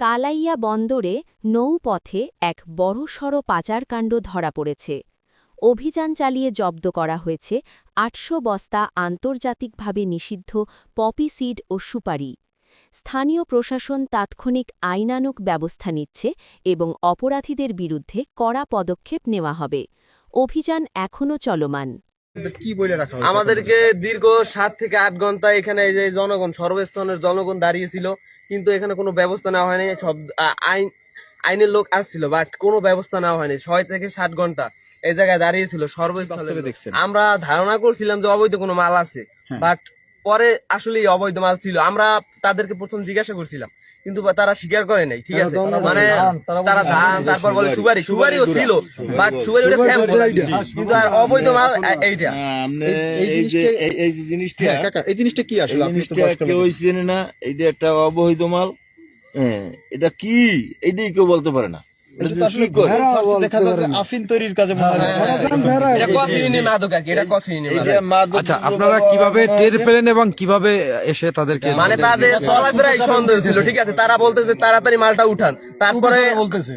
কালাইয়া বন্দরে নৌপথে এক বড়সড় পাচারকাণ্ড ধরা পড়েছে। অভিযান চালিয়ে জব্দ করা হয়েছে ৮০০ বস্তা আন্তর্জাতিকভাবে নিষিদ্ধ পপি সিড ও সুপারি। স্থানীয় প্রশাসন তাৎক্ষণিক আইনানুগ ব্যবস্থা নিচ্ছে এবং অপরাধীদের বিরুদ্ধে কড়া পদক্ষেপ নেওয়া হবে। অভিযান এখনও চলমান। আমাদেরকে দীর্ঘ ৭ থেকে ৮ ঘন্টা এখানে এই যে জনগণ সর্বস্তরের জনগণ দাঁড়িয়েছিল, কিন্তু এখানে কোনো ব্যবস্থা নেওয়া হয়নি। সব আইনের লোক আসছিল, বাট কোনো ব্যবস্থা নেওয়া হয়নি। ৬ থেকে ৭ ঘন্টা এই জায়গায় দাঁড়িয়েছিল সর্বস্তরে। আমরা ধারণা করছিলাম যে অবৈধ কোনো মাল আছে, বাট পরে আসলে অবৈধ মাল ছিল। আমরা তাদেরকে প্রথম জিজ্ঞাসা করছিলাম, কিন্তু তারা স্বীকার করে নাই। ঠিক আছে, মানে তারা ধান, তারপর বলে সুপারিও ছিল, বাট সুপারি ওটা স্যাম্পল, কিন্তু আর অবৈধ মাল এইটা। এই জিনিসটা কি আসলে কেউ চেনে না। এইটা একটা অবৈধ মাল। এটা কি এইটাই কেউ বলতে পারে না। আপনারা কিভাবে টের পেলেন এবং কিভাবে এসে তাদেরকে, মানে তাদের চলাফেরাই সন্দেহ ছিল। ঠিক আছে, তারা বলতেছে তাড়াতাড়ি মালটা উঠান, তারপরে বলতেছে